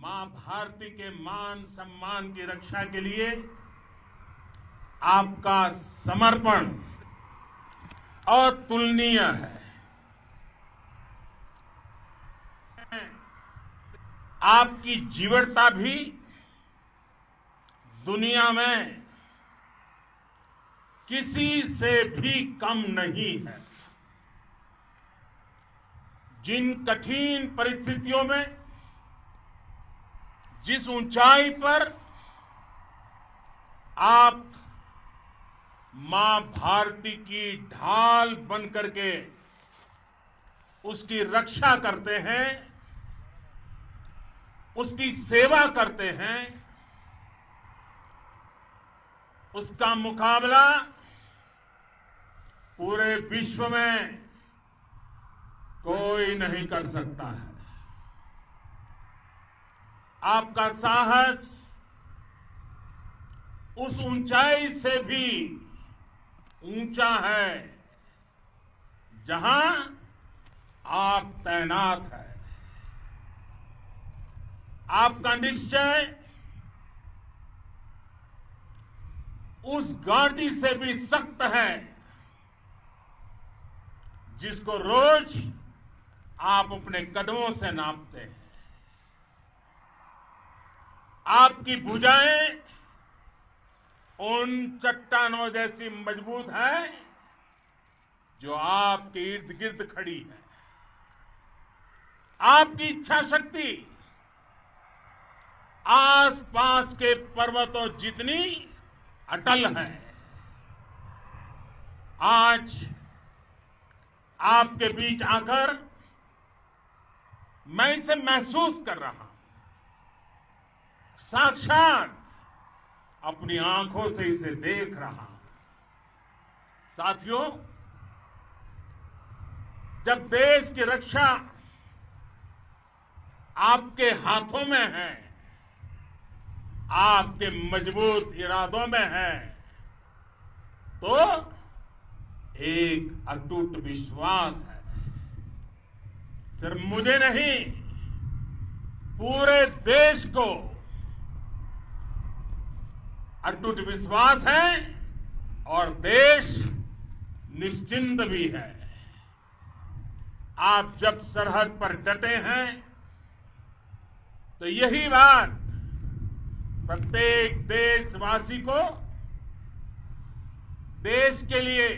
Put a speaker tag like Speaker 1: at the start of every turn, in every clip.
Speaker 1: मां भारती के मान सम्मान की रक्षा के लिए आपका समर्पण अतुलनीय है। आपकी जीवटता भी दुनिया में किसी से भी कम नहीं है। जिन कठिन परिस्थितियों में, जिस ऊंचाई पर आप मां भारती की ढाल बनकर के उसकी रक्षा करते हैं, उसकी सेवा करते हैं, उसका मुकाबला पूरे विश्व में कोई नहीं कर सकता है। आपका साहस उस ऊंचाई से भी ऊंचा है जहां आप तैनात हैं। आपका निश्चय उस घाटी से भी सख्त है जिसको रोज आप अपने कदमों से नापते हैं। आपकी भुजाएं उन चट्टानों जैसी मजबूत है जो आपके इर्द गिर्द खड़ी है। आपकी इच्छा शक्ति आसपास के पर्वतों जितनी अटल है। आज आपके बीच आकर मैं इसे महसूस कर रहा हूं, साक्षात अपनी आंखों से इसे देख रहा हूं। साथियों, जब देश की रक्षा आपके हाथों में है, आपके मजबूत इरादों में है, तो एक अटूट विश्वास है। सिर्फ मुझे नहीं, पूरे देश को अटूट विश्वास है और देश निश्चिंत भी है। आप जब सरहद पर डटे हैं तो यही बात प्रत्येक देशवासी को देश के लिए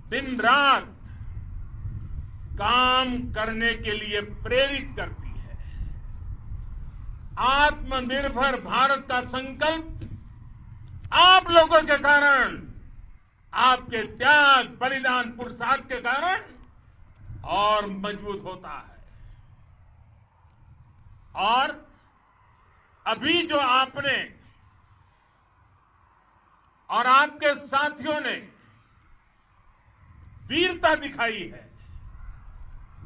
Speaker 1: दिन रात काम करने के लिए प्रेरित करती है। आत्मनिर्भर भारत का संकल्प आप लोगों के कारण, आपके त्याग, बलिदान, पुरुषार्थ के कारण और मजबूत होता है। और अभी जो आपने और आपके साथियों ने वीरता दिखाई है,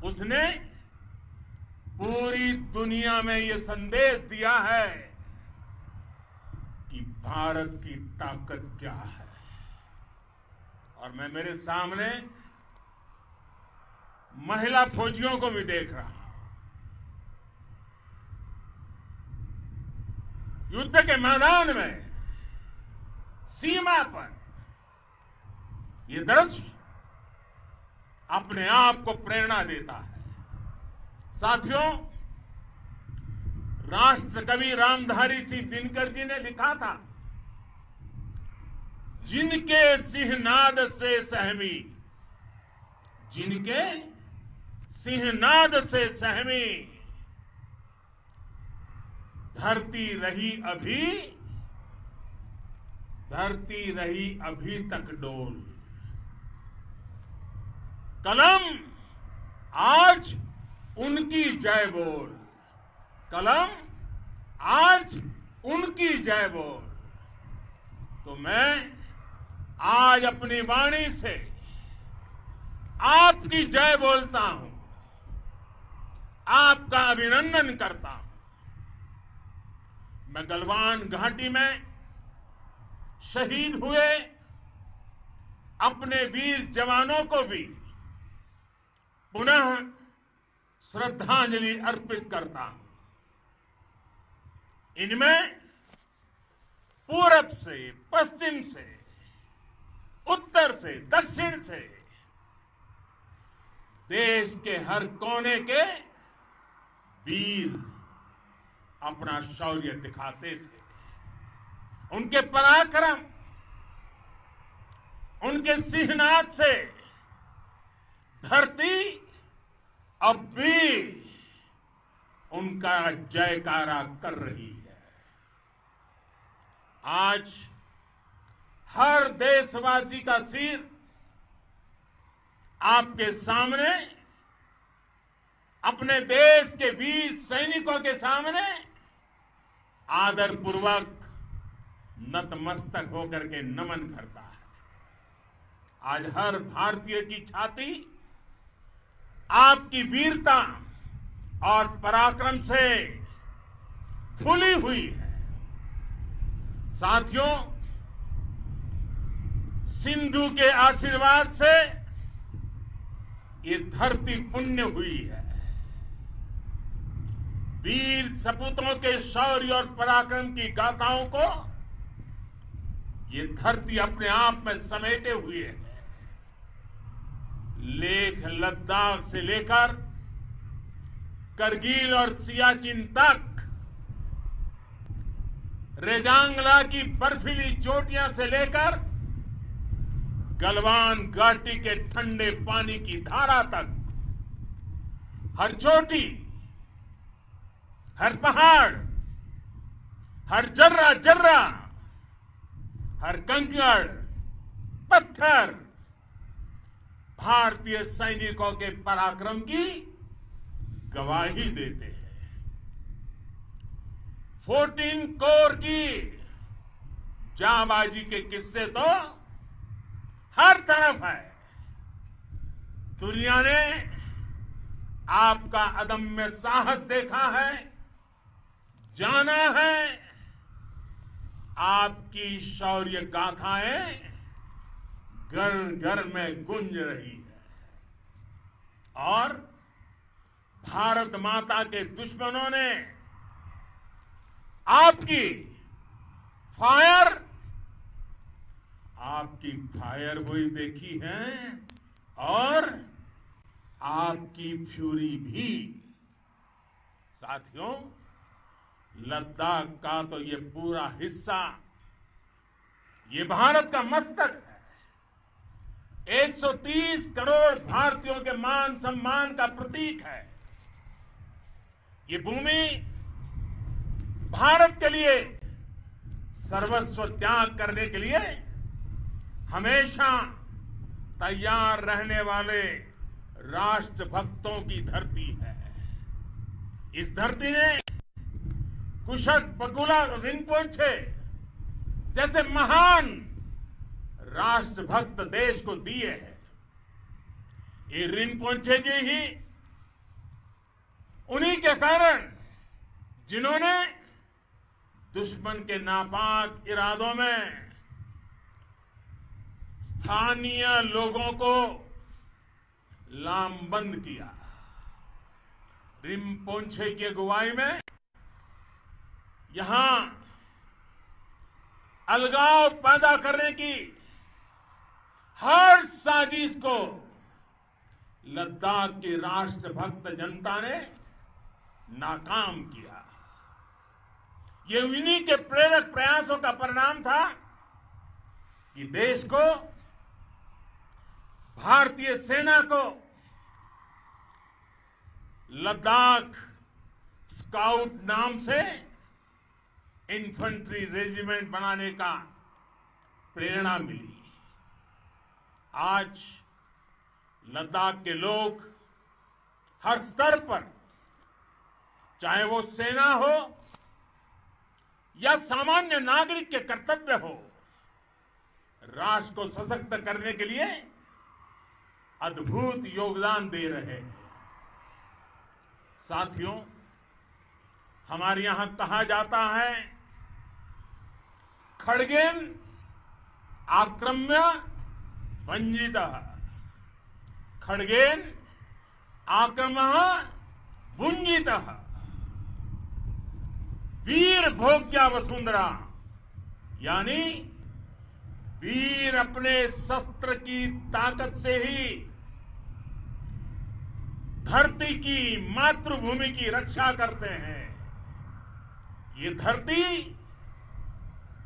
Speaker 1: उसने पूरी दुनिया में यह संदेश दिया है कि भारत की ताकत क्या है। और मैं मेरे सामने महिला फौजियों को भी देख रहा हूं। युद्ध के मैदान में, सीमा पर यह दृश्य अपने आप को प्रेरणा देता है। साथियों, राष्ट्र कवि रामधारी सिंह दिनकर जी ने लिखा था, जिनके सिंहनाद से सहमी, जिनके सिंहनाद से सहमी, धरती रही अभी तक डोल। कलम आज उनकी जय बोल, कलम आज उनकी जय बोल। तो मैं आज अपनी वाणी से आपकी जय बोलता हूं, आपका अभिनंदन करता हूं। मैं गलवान घाटी में शहीद हुए अपने वीर जवानों को भी पुनः श्रद्धांजलि अर्पित करता हूं। इनमें पूरब से, पश्चिम से, उत्तर से, दक्षिण से देश के हर कोने के वीर अपना शौर्य दिखाते थे। उनके पराक्रम, उनके सिंहनाद से धरती अब भी उनका जयकारा कर रही है। आज हर देशवासी का सिर आपके सामने, अपने देश के वीर सैनिकों के सामने आदरपूर्वक नतमस्तक होकर के नमन करता है। आज हर भारतीय की छाती आपकी वीरता और पराक्रम से फूली हुई है। साथियों, सिंधु के आशीर्वाद से ये धरती पुण्य हुई है। वीर सपूतों के शौर्य और पराक्रम की गाथाओं को ये धरती अपने आप में समेटे हुए है। लेह लद्दाख से लेकर करगिल और सियाचिन तक, रेजांगला की बर्फीली चोटियां से लेकर गलवान घाटी के ठंडे पानी की धारा तक, हर चोटी, हर पहाड़, हर जर्रा जर्रा, हर कंकड़ पत्थर भारतीय सैनिकों के पराक्रम की गवाही देते हैं। 14 कोर की जांबाजी के किस्से तो हर तरफ है। दुनिया ने आपका अदम्य साहस देखा है, जाना है। आपकी शौर्य गाथाएं घर घर में गूंज रही है और भारत माता के दुश्मनों ने आपकी फायर हुई देखी है और आपकी फ्यूरी भी। साथियों, लद्दाख का तो ये पूरा हिस्सा ये भारत का मस्तक है। 130 करोड़ भारतीयों के मान सम्मान का प्रतीक है। ये भूमि भारत के लिए सर्वस्व त्याग करने के लिए हमेशा तैयार रहने वाले राष्ट्रभक्तों की धरती है। इस धरती ने कुशक बकुला रिंपोचे जैसे महान राष्ट्रभक्त देश को दिए हैं। ये रिंपोचे जी ही उन्हीं के कारण जिन्होंने दुश्मन के नापाक इरादों में स्थानीय लोगों को लामबंद किया। रिंपोचे की अगुवाई में यहां अलगाव पैदा करने की हर साजिश को लद्दाख की राष्ट्रभक्त जनता ने नाकाम किया। ये उन्हीं के प्रेरक प्रयासों का परिणाम था कि देश को, भारतीय सेना को लद्दाख स्काउट नाम से इन्फेंट्री रेजिमेंट बनाने का प्रेरणा मिली। आज लद्दाख के लोग हर स्तर पर, चाहे वो सेना हो या सामान्य नागरिक के कर्तव्य हो, राष्ट्र को सशक्त करने के लिए अद्भुत योगदान दे रहे हैं। साथियों, हमारे यहां कहा जाता है, खड्गेन आक्रम्य भंजितः, खड्गेन आक्रम्य भुंजितः। वीर भोग्या वसुंधरा, यानी वीर अपने शस्त्र की ताकत से ही धरती की, मातृभूमि की रक्षा करते हैं। ये धरती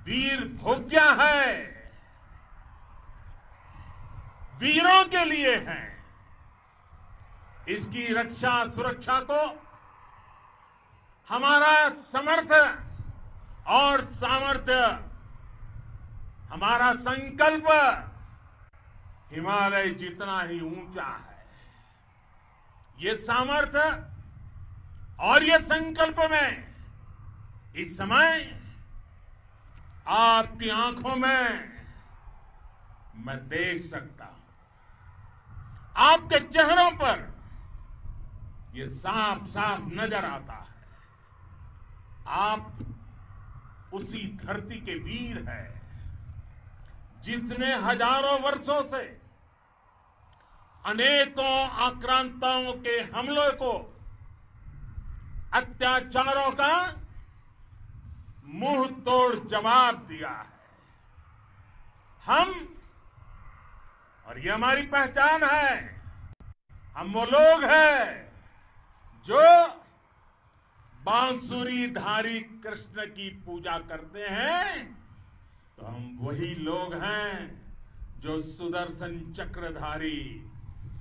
Speaker 1: वीर भोग्या है, वीरों के लिए है। इसकी रक्षा सुरक्षा को हमारा समर्थ और सामर्थ्य, हमारा संकल्प हिमालय जितना ही ऊंचा है। ये सामर्थ्य और ये संकल्प में इस समय आपकी आंखों में मैं देख सकता हूं। आपके चेहरों पर ये साफ साफ नजर आता है। आप उसी धरती के वीर हैं जिसने हजारों वर्षों से अनेकों आक्रांताओं के हमलों को, अत्याचारों का मुंह तोड़ जवाब दिया है। हम, और ये हमारी पहचान है, हम वो लोग हैं जो बांसुरीधारी कृष्ण की पूजा करते हैं, तो हम वही लोग हैं जो सुदर्शन चक्रधारी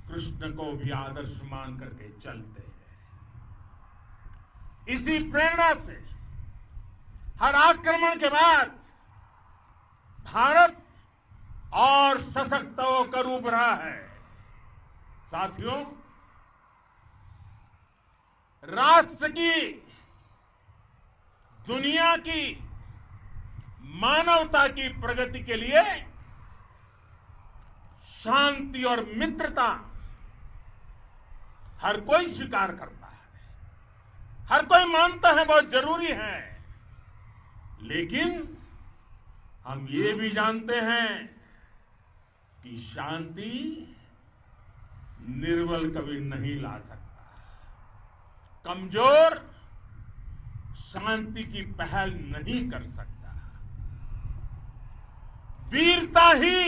Speaker 1: कृष्ण को भी आदर्श मान करके चलते हैं। इसी प्रेरणा से हर आक्रमण के बाद भारत और सशक्त होकर उभरा है। साथियों, राष्ट्र की, दुनिया की, मानवता की प्रगति के लिए शांति और मित्रता हर कोई स्वीकार करता है, हर कोई मानता है बहुत जरूरी है। लेकिन हम ये भी जानते हैं कि शांति निर्बल कभी नहीं ला सकता। कमजोर शांति की पहल नहीं कर सकता। वीरता ही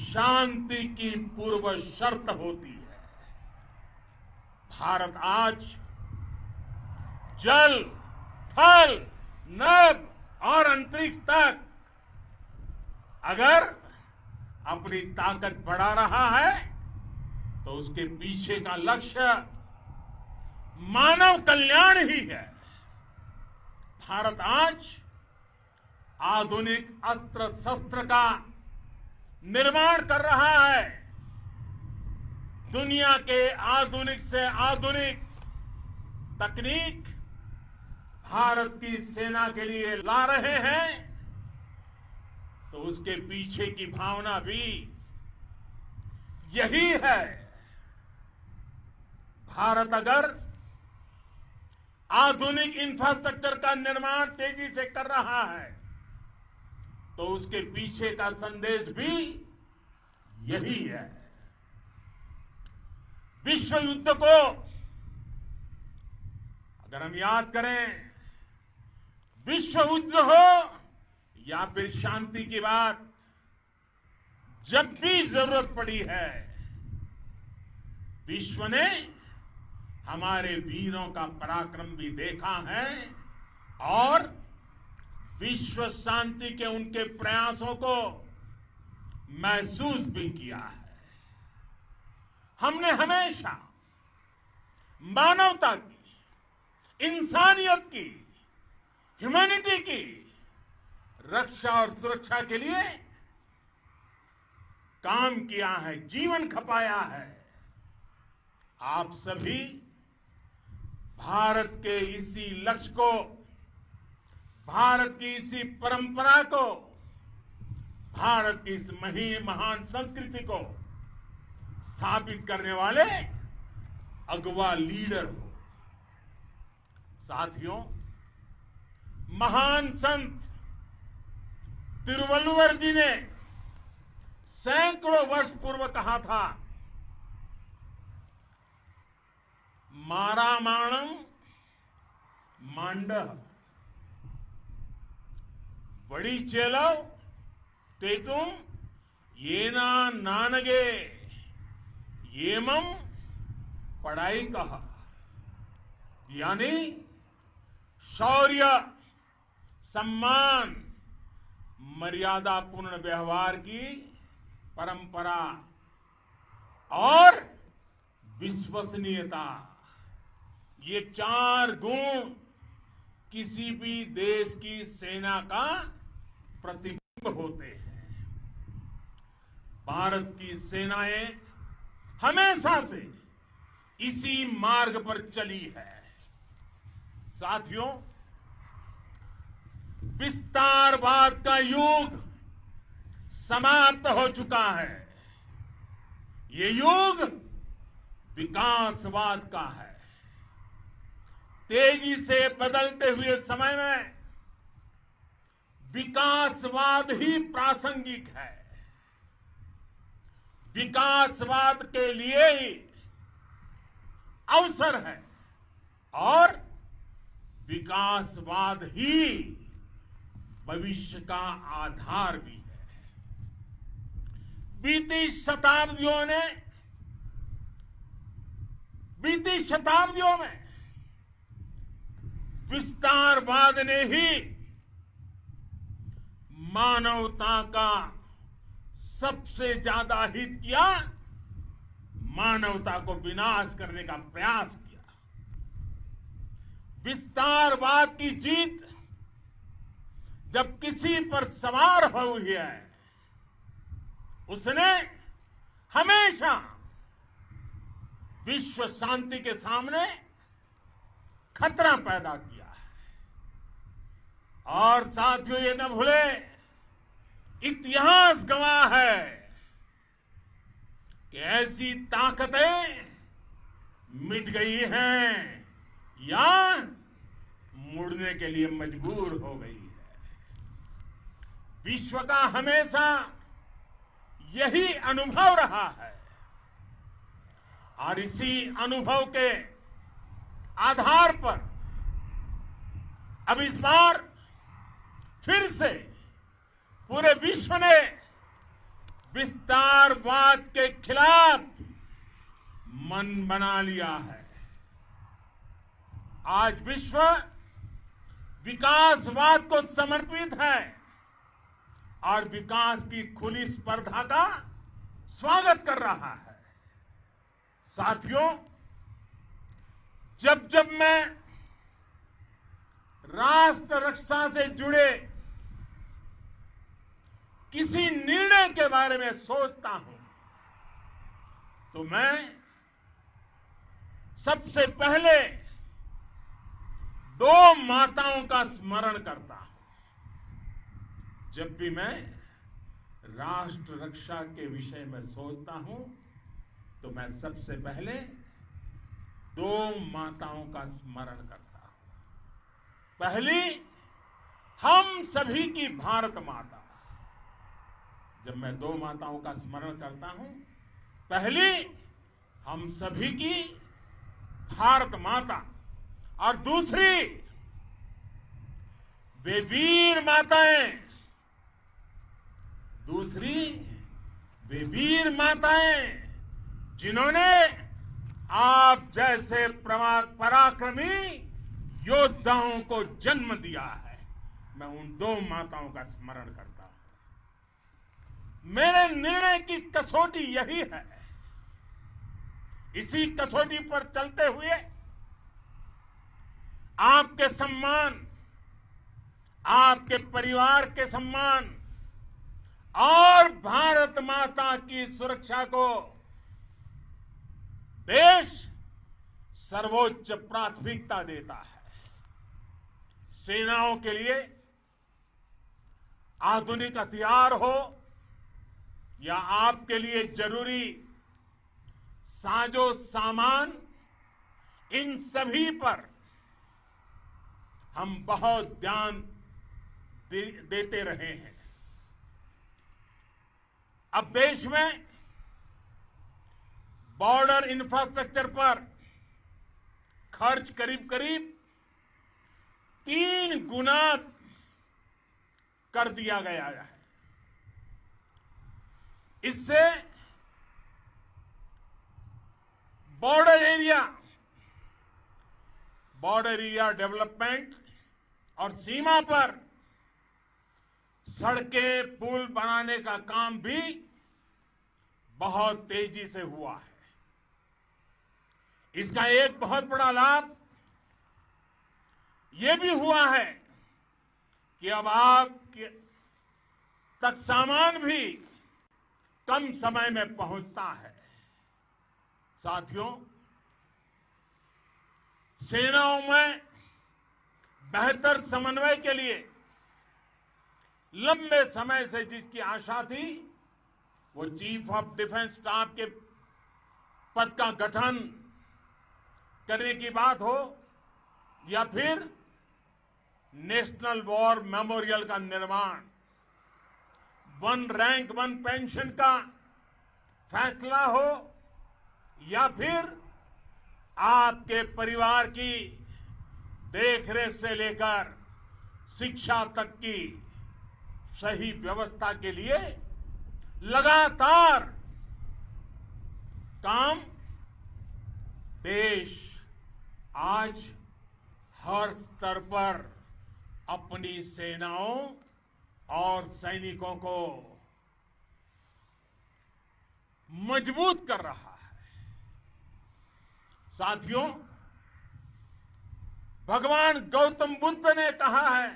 Speaker 1: शांति की पूर्व शर्त होती है। भारत आज जल, थल, नभ और अंतरिक्ष तक अगर अपनी ताकत बढ़ा रहा है तो उसके पीछे का लक्ष्य मानव कल्याण ही है। भारत आज आधुनिक अस्त्र शस्त्र का निर्माण कर रहा है। दुनिया के आधुनिक से आधुनिक तकनीक भारत की सेना के लिए ला रहे हैं, तो उसके पीछे की भावना भी यही है। भारत अगर आधुनिक इंफ्रास्ट्रक्चर का निर्माण तेजी से कर रहा है तो उसके पीछे का संदेश भी यही है। विश्व युद्ध को अगर हम याद करें, विश्व युद्ध हो या फिर शांति की बात, जब भी जरूरत पड़ी है विश्व ने हमारे वीरों का पराक्रम भी देखा है और विश्व शांति के उनके प्रयासों को महसूस भी किया है। हमने हमेशा मानवता की, इंसानियत की, ह्यूमैनिटी की रक्षा और सुरक्षा के लिए काम किया है, जीवन खपाया है। आप सभी भारत के इसी लक्ष्य को, भारत की इसी परंपरा को, भारत की इस महान संस्कृति को स्थापित करने वाले अगवा लीडर हो। साथियों, महान संत तिरुवल्लुवर जी ने सैकड़ों वर्ष पूर्व कहा था, मारामाणम मांडह वड़ी चेलव तेतुम येना नानगे येमम पढ़ाई कहा, यानी शौर्य, सम्मान, मर्यादापूर्ण व्यवहार की परंपरा और विश्वसनीयता, ये 4 गुण किसी भी देश की सेना का प्रतिबिंब होते हैं। भारत की सेनाएं हमेशा से इसी मार्ग पर चली है। साथियों, विस्तारवाद का युग समाप्त हो चुका है। ये युग विकासवाद का है। तेजी से बदलते हुए समय में विकासवाद ही प्रासंगिक है। विकासवाद के लिए ही अवसर है और विकासवाद ही भविष्य का आधार भी है। बीती शताब्दियों में विस्तारवाद ने ही मानवता का सबसे ज्यादा हित किया, मानवता को विनाश करने का प्रयास किया। विस्तारवाद की जीत जब किसी पर सवार हुई है, उसने हमेशा विश्व शांति के सामने खतरा पैदा किया है। और साथियों, ये न भूले, इतिहास गवाह है कि ऐसी ताकतें मिट गई हैं या मुड़ने के लिए मजबूर हो गई है। विश्व का हमेशा यही अनुभव रहा है और इसी अनुभव के आधार पर अब इस बार फिर से पूरे विश्व ने विस्तारवाद के खिलाफ मन बना लिया है। आज विश्व विकासवाद को समर्पित है और विकास की खुली स्पर्धा का स्वागत कर रहा है। साथियों, जब जब मैं राष्ट्र रक्षा से जुड़े किसी निर्णय के बारे में सोचता हूं तो मैं सबसे पहले 2 माताओं का स्मरण करता हूं। जब भी मैं राष्ट्र रक्षा के विषय में सोचता हूं तो मैं सबसे पहले 2 माताओं का स्मरण करता हूं। पहली, हम सभी की भारत माता। जब मैं 2 माताओं का स्मरण करता हूं, पहली हम सभी की भारत माता और दूसरी वे वीर माताएं, जिन्होंने आप जैसे पराक्रमी योद्धाओं को जन्म दिया है। मैं उन 2 माताओं का स्मरण करता हूं। मेरे निर्णय की कसौटी यही है। इसी कसौटी पर चलते हुए आपके सम्मान, आपके परिवार के सम्मान और भारत माता की सुरक्षा को देश सर्वोच्च प्राथमिकता देता है। सेनाओं के लिए आधुनिक हथियार हो या आपके लिए जरूरी साजो सामान, इन सभी पर हम बहुत ध्यान देते रहे हैं। अब देश में बॉर्डर इंफ्रास्ट्रक्चर पर खर्च करीब करीब 3 गुना कर दिया गया है। इससे बॉर्डर एरिया डेवलपमेंट और सीमा पर सड़कें पुल बनाने का काम भी बहुत तेजी से हुआ है। इसका एक बहुत बड़ा लाभ ये भी हुआ है कि अब आप तक सामान भी कम समय में पहुंचता है। साथियों, सेनाओं में बेहतर समन्वय के लिए लंबे समय से जिसकी आशा थी, वो चीफ ऑफ डिफेंस स्टाफ के पद का गठन करने की बात हो या फिर नेशनल वॉर मेमोरियल का निर्माण, 1 रैंक 1 पेंशन का फैसला हो या फिर आपके परिवार की देखरेख से लेकर शिक्षा तक की सही व्यवस्था के लिए लगातार काम देश आज हर स्तर पर अपनी सेनाओं और सैनिकों को मजबूत कर रहा है। साथियों, भगवान गौतम बुद्ध ने कहा है,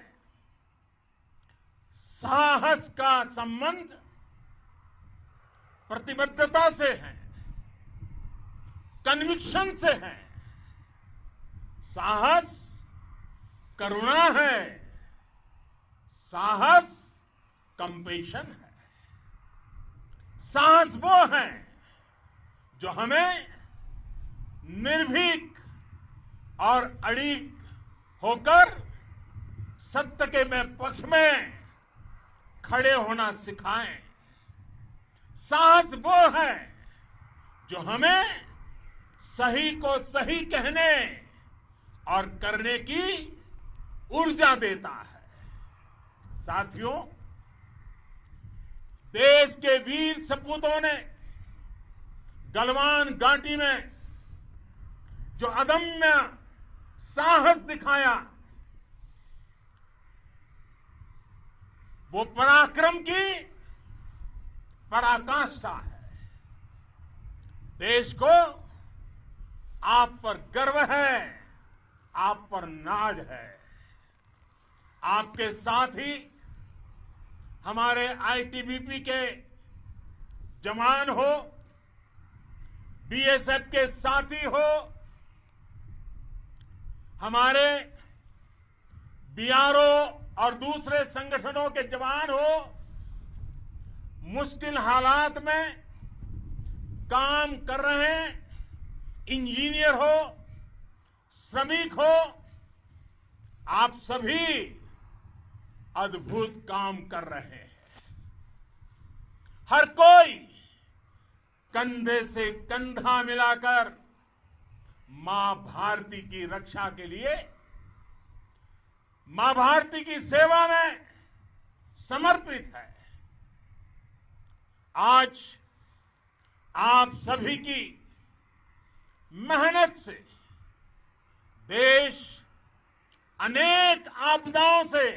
Speaker 1: साहस का संबंध प्रतिबद्धता से है, कन्विक्शन से है। साहस करुणा है, साहस कंपेशन है। साहस वो है जो हमें निर्भीक और अड़िग होकर सत्य के पक्ष में खड़े होना सिखाएं। साहस वो है जो हमें सही को सही कहने और करने की ऊर्जा देता है। साथियों, देश के वीर सपूतों ने गलवान घाटी में जो अदम्य साहस दिखाया, वो पराक्रम की पराकाष्ठा है। देश को आप पर गर्व है, आप पर नाज है। आपके साथ ही हमारे आईटीबीपी के जवान हो, बीएसएफ के साथी हो, हमारे बीआरओ और दूसरे संगठनों के जवान हो, मुश्किल हालात में काम कर रहे हैं, इंजीनियर हो, श्रमिक हो, आप सभी अद्भुत काम कर रहे हैं। हर कोई कंधे से कंधा मिलाकर मां भारती की रक्षा के लिए, मां भारती की सेवा में समर्पित है। आज आप सभी की मेहनत से देश अनेक आपदाओं से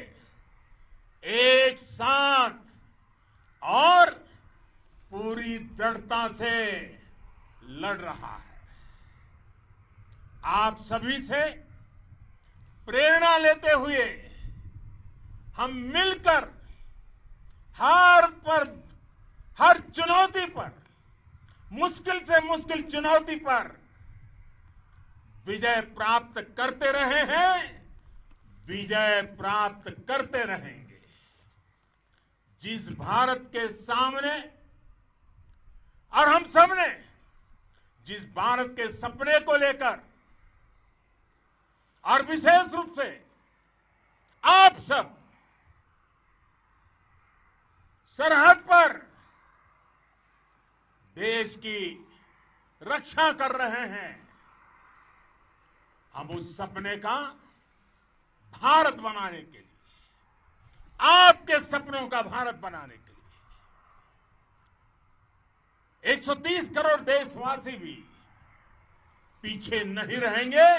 Speaker 1: एक साथ और पूरी दृढ़ता से लड़ रहा है। आप सभी से प्रेरणा लेते हुए हम मिलकर हर चुनौती पर, मुश्किल से मुश्किल चुनौती पर विजय प्राप्त करते रहे हैं, विजय प्राप्त करते रहेंगे। जिस भारत के सामने और हम सबने जिस भारत के सपने को लेकर और विशेष रूप से आप सब सरहद पर देश की रक्षा कर रहे हैं, हम उस सपने का भारत बनाने के लिए, आपके सपनों का भारत बनाने के लिए 130 करोड़ देशवासी भी पीछे नहीं रहेंगे,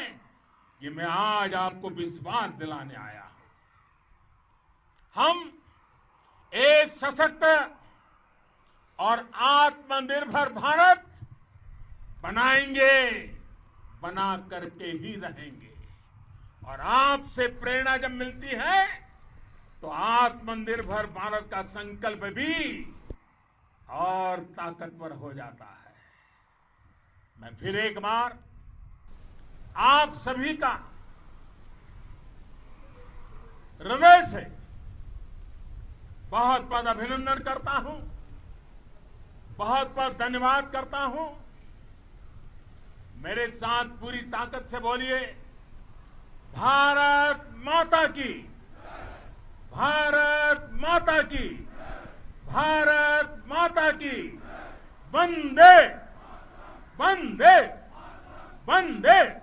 Speaker 1: ये मैं आज आपको विश्वास दिलाने आया हूं। हम एक सशक्त और आत्मनिर्भर भारत बनाएंगे, बना करके ही रहेंगे। और आपसे प्रेरणा जब मिलती है तो आत्मनिर्भर भारत का संकल्प भी और ताकतवर हो जाता है। मैं फिर एक बार आप सभी का हृदय से बहुत बहुत अभिनंदन करता हूं, बहुत बहुत धन्यवाद करता हूं। मेरे साथ पूरी ताकत से बोलिए, भारत माता की, भारत माता की, भारत माता की, वंदे वंदे वंदे।